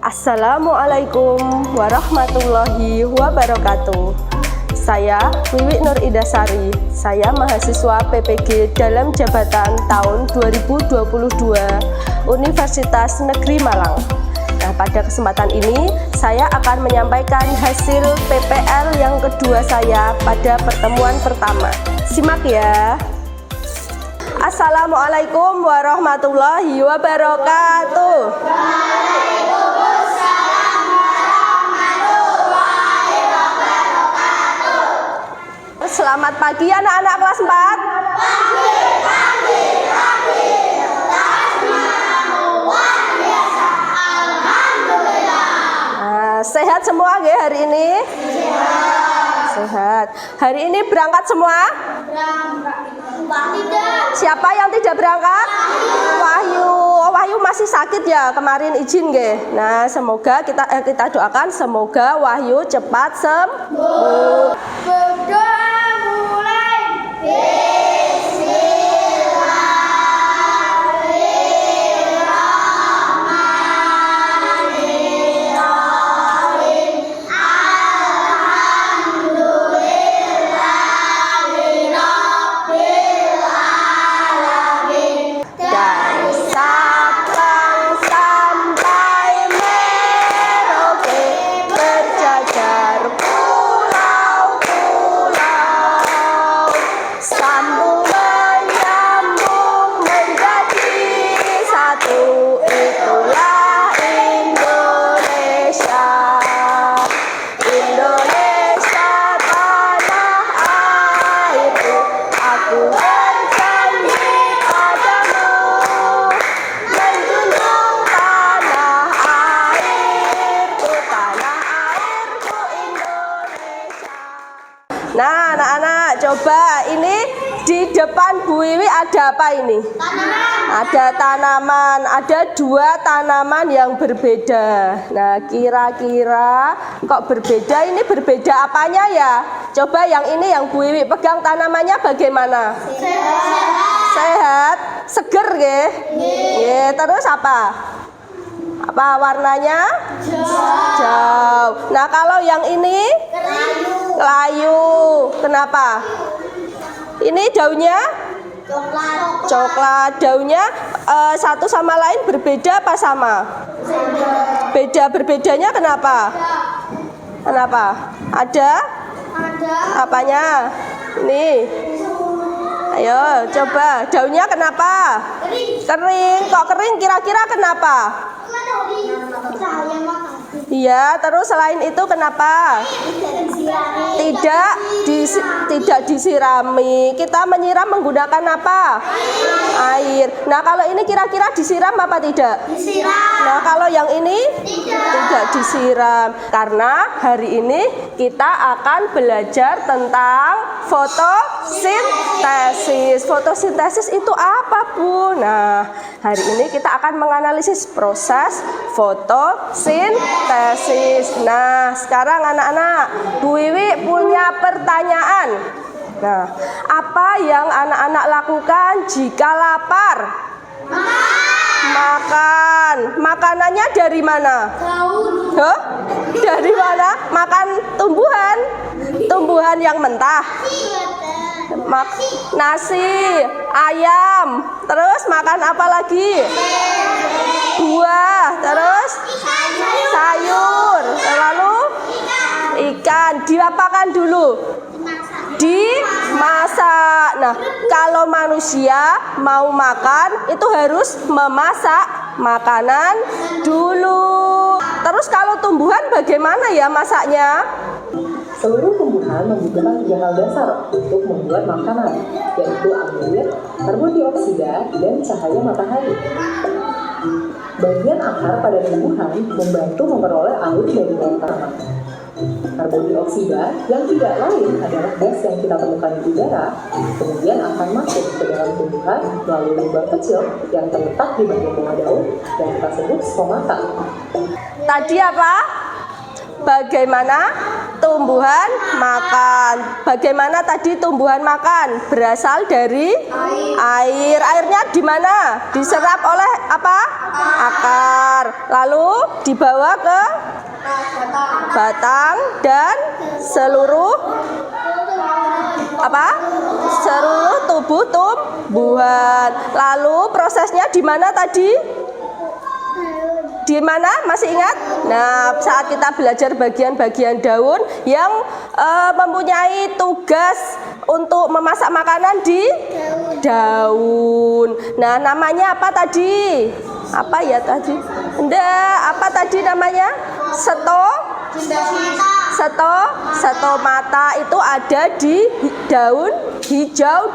Assalamualaikum warahmatullahi wabarakatuh. Saya Wiwi Nur Indasari. Saya mahasiswa PPG dalam jabatan tahun 2022 Universitas Negeri Malang. Nah, pada kesempatan ini saya akan menyampaikan hasil PPL yang kedua saya pada pertemuan pertama. Simak ya. Assalamualaikum warahmatullahi wabarakatuh. Selamat pagi anak-anak kelas 4. Pagi. Luar biasa. Alhamdulillah. Sehat semua nggih hari ini? Sehat. Hari ini berangkat semua? Tidak. Siapa yang tidak berangkat? Wahyu. Oh, Wahyu masih sakit ya, kemarin izin nggih. Nah, semoga kita doakan semoga Wahyu cepat sembuh. Berdoa mulai. Nah, anak-anak, coba ini di depan Bu Wiwi ada apa ini? Tanaman. Ada tanaman, ada dua tanaman yang berbeda. Nah, kira-kira kok berbeda? Ini berbeda apanya ya? Coba yang ini yang Bu Wiwi pegang tanamannya bagaimana? Sehat. Seger nggih? Nggih. Terus apa? Apa warnanya? Jauh. Nah, kalau yang ini? Layu. Kenapa? Ini daunnya? Coklat. Daunnya satu sama lain berbeda apa sama? Beda. Berbedanya kenapa? Kenapa? Ada? Apanya? Ini. Ayo, coba. Daunnya kenapa? Kering. Kok kering kira-kira kenapa? Iya, terus selain itu kenapa? Tidak disirami. Kita menyiram menggunakan apa? Air. Nah, kalau ini kira-kira disiram apa tidak? Disiram. Nah, kalau yang ini tidak disiram. Karena hari ini kita akan belajar tentang fotosintesis. Fotosintesis itu apa, Bu? Nah, hari ini kita akan menganalisis proses fotosintesis. Nah, sekarang anak-anak, Bu Wiwi punya pertanyaan. Nah, apa yang anak-anak lakukan jika lapar? Makan. Makanannya dari mana? Huh? Dari mana? Makan tumbuhan. Tumbuhan yang mentah. Nasi, ayam. Terus makan apa lagi? Buah. Terus sayur. Lalu ikan. Diapakan dulu? Dimasak. Nah, kalau manusia mau makan itu harus memasak makanan dulu. Terus kalau tumbuhan bagaimana ya masaknya? Seluruh tumbuhan membutuhkan 3 hal dasar untuk membuat makanan, yaitu air, karbon dioksida, dan cahaya matahari. Bagian akar pada tumbuhan membantu memperoleh air dari bawah tanah. Karbon dioksida yang tidak lain adalah gas yang kita temukan di udara, kemudian akan masuk ke dalam tumbuhan melalui lubang kecil yang terletak di bagian bawah daun dan kita sebut stomata. Tadi apa? Bagaimana tumbuhan makan. Bagaimana tadi tumbuhan makan? Berasal dari air. Airnya di mana? Diserap oleh apa? Akar. Lalu dibawa ke batang dan seluruh apa? Seluruh tubuh tumbuhan. Lalu prosesnya di mana tadi? Di mana? Masih ingat? Nah, saat kita belajar bagian-bagian daun yang mempunyai tugas untuk memasak makanan di daun. Nah, namanya apa tadi? Apa ya tadi? Enggak, apa tadi namanya? Stomata itu ada di daun hijau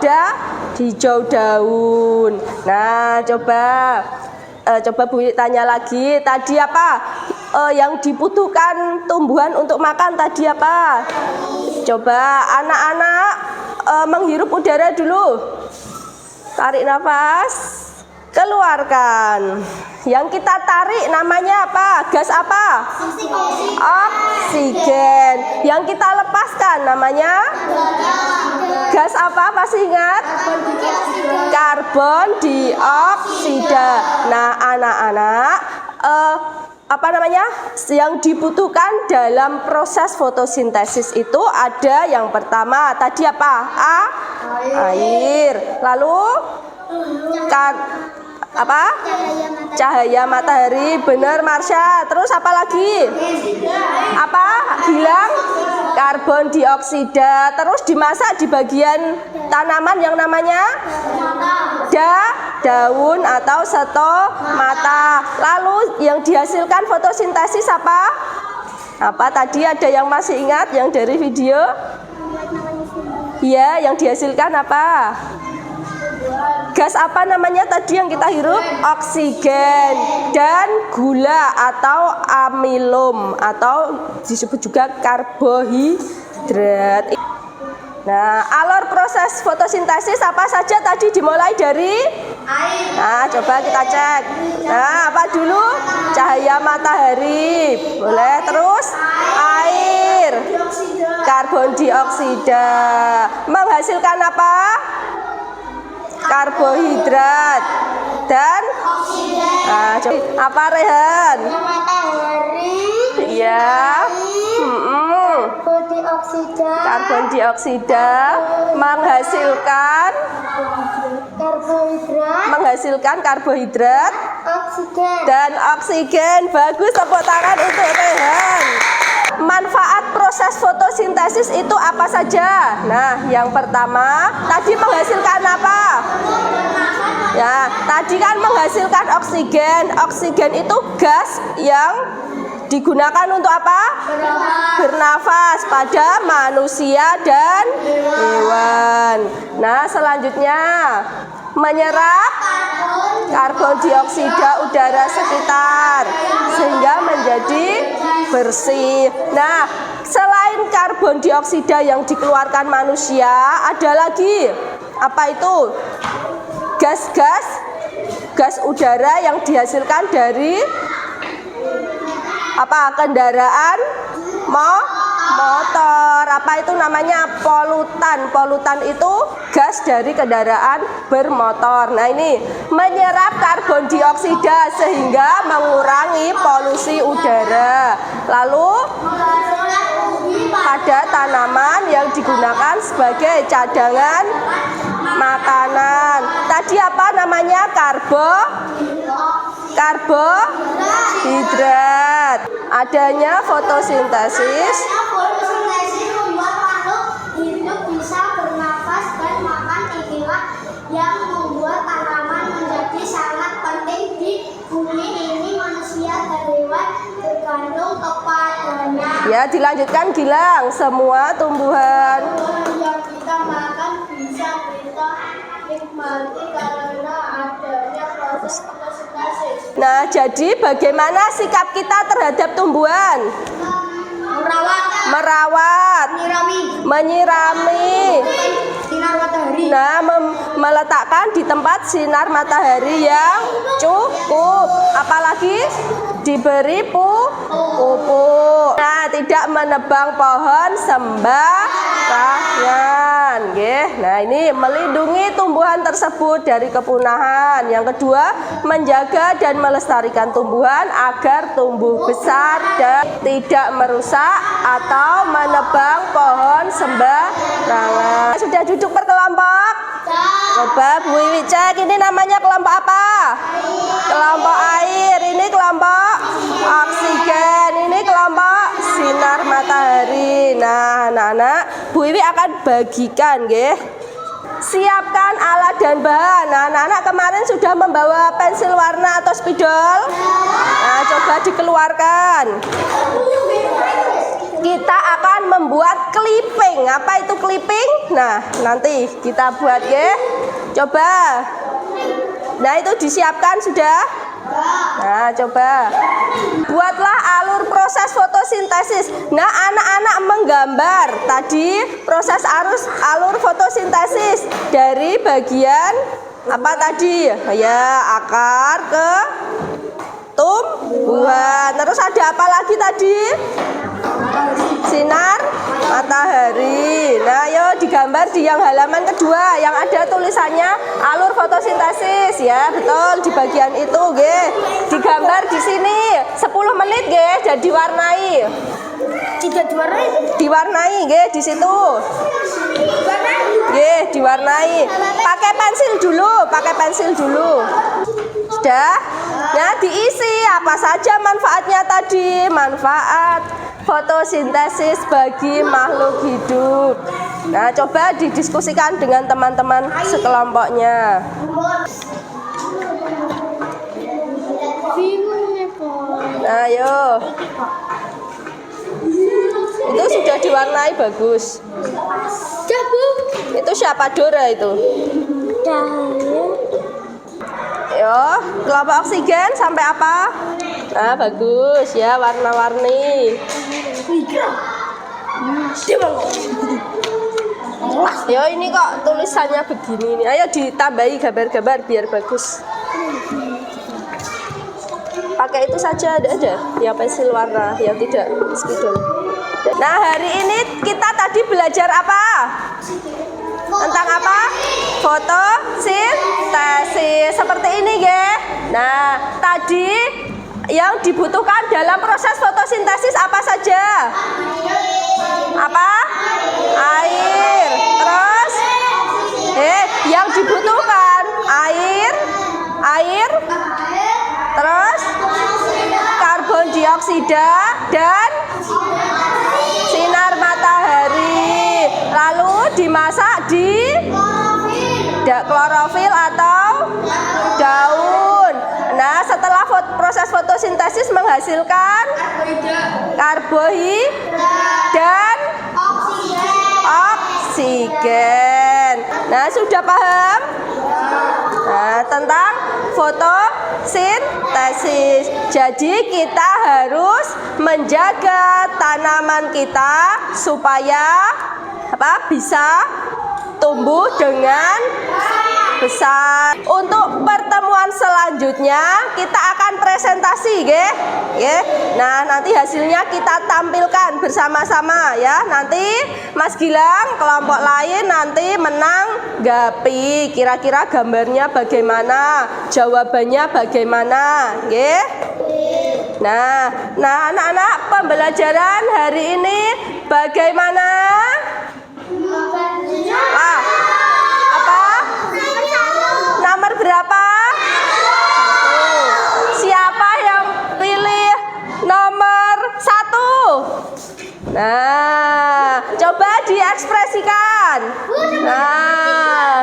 daun. Nah, coba Bu tanya lagi. Tadi apa yang dibutuhkan tumbuhan untuk makan tadi apa? Coba anak-anak menghirup udara dulu. Tarik nafas, keluarkan. Yang kita tarik namanya apa? Gas apa? Oksigen. Yang kita lepaskan namanya gas apa? Masih ingat? Karbon dioksida. Nah, anak-anak apa namanya? Yang dibutuhkan dalam proses fotosintesis itu ada yang pertama tadi apa? Air. Lalu apa? Cahaya matahari. Benar Marsha. Terus apa lagi? Apa? Bilang karbon dioksida. Terus dimasak di bagian tanaman yang namanya daun atau stomata. Lalu yang dihasilkan fotosintesis apa? Apa tadi ada yang masih ingat yang dari video? Ya, yang dihasilkan apa? Gas apa namanya tadi yang kita hirup? Oksigen dan gula atau amilum atau disebut juga karbohidrat. Nah, alur proses fotosintesis apa saja tadi dimulai dari air. Nah, coba kita cek. Nah, apa dulu? Cahaya matahari. Boleh. Terus air. Karbon dioksida. Menghasilkan apa? Karbohidrat dan apa Rehan? Iya. Karbon dioksida menghasilkan karbohidrat dan oksigen. Bagus, tepuk tangan untuk Rehan. Manfaat proses fotosintesis itu apa saja? Nah, yang pertama tadi menghasilkan apa? Ya, tadi kan menghasilkan oksigen. Oksigen itu gas yang digunakan untuk apa? Bernafas pada manusia dan hewan. Nah, selanjutnya menyerap karbon dioksida udara sekitar sehingga menjadi bersih. Nah, selain karbon dioksida yang dikeluarkan manusia, ada lagi apa itu? Gas udara yang dihasilkan dari apa? Kendaraan motor. Apa itu namanya? Polutan. Polutan itu gas dari kendaraan bermotor. Nah, ini menyerap karbon dioksida sehingga mengurangi polusi udara. Lalu pada tanaman yang digunakan sebagai cadangan makanan. Tadi apa namanya? Karbohidrat. Adanya fotosintesis membuat makhluk hidup bisa bernafas dan makan. Inilah yang membuat tanaman menjadi sangat penting di bumi ini. Manusia dan hewan tergantung kepadanya. Ya, dilanjutkan Gilang. Semua tumbuhan yang kita makan bisa kita nikmati karena adanya proses fotosintesis. Nah, jadi bagaimana sikap kita terhadap tumbuhan? Merawat, menyirami. Sinar matahari. Nah, meletakkan di tempat sinar matahari yang cukup. Apalagi diberi pupuk. Nah, tidak menebang pohon sembarangan, nggih. Nah, ini melindungi tumbuhan tersebut dari kepunahan. Yang kedua, menjaga dan melestarikan tumbuhan agar tumbuh besar dan tidak merusak atau menebang pohon sembarangan. Sudah duduk berkelompok? Coba Bu Wiwi cek, ini namanya kelompok apa? Kelompok air. Ini kelompok oksigen. Ini kelompok sinar matahari. Nah, anak-anak, Bu Wiwi akan bagikan, nggih. Siapkan alat dan bahan. Nah, anak-anak kemarin sudah membawa pensil warna atau spidol? Nah, coba dikeluarkan. Kita akan membuat clipping. Apa itu clipping? Nah, nanti kita buat, ya. Coba. Nah, itu disiapkan sudah? Nah, coba. Buatlah alur proses fotosintesis. Nah, anak-anak menggambar tadi proses alur fotosintesis dari bagian apa tadi? Ya, akar ke tumbuhan. Terus ada apa lagi tadi? Sinar matahari. Nah, ayo digambar di yang halaman kedua yang ada tulisannya alur fotosintesis, ya. Betul, di bagian itu, nggih. Digambar di sini 10 menit, nggih, jadi diwarnai. Tidak diwarnai. Diwarnai, nggih, di situ. Nggih, diwarnai. Pakai pensil dulu. Sudah? Nah, diisi apa saja manfaatnya tadi? Manfaat fotosintesis bagi makhluk hidup. Nah, coba didiskusikan dengan teman-teman sekelompoknya. Nah, ayo. Itu sudah diwarnai bagus. Itu siapa? Dora itu? Yo, kelompok oksigen sampai apa? Nah, bagus ya, warna-warni. Yo, ini kok tulisannya begini nih. Ayo ditambahi gambar-gambar biar bagus. Pakai itu saja ada ya, pensil warna, yang tidak spidol. Nah, hari ini kita tadi belajar apa? Tentang apa? Fotosintesis. Seperti ini, ya. Nah, tadi yang dibutuhkan dalam proses fotosintesis apa saja? Apa? Air. Terus? Yang dibutuhkan air. Terus? Karbon dioksida dan sinar matahari. Lalu dimasak di klorofil atau daun. Nah, setelah proses fotosintesis menghasilkan karbohidrat dan oksigen. Nah, sudah paham? Nah, tentang fotosintesis. Jadi kita harus menjaga tanaman kita supaya bisa tumbuh dengan besar. Untuk pertemuan selanjutnya kita akan presentasi, nggih. Nah, nanti hasilnya kita tampilkan bersama-sama, ya. Nanti Mas Gilang, kelompok lain nanti menanggapi kira-kira gambarnya bagaimana, jawabannya bagaimana, nggih. Nah, anak-anak, pembelajaran hari ini bagaimana? Apa? Nomor berapa? Siapa yang pilih nomor 1? Nah, coba diekspresikan. Nah,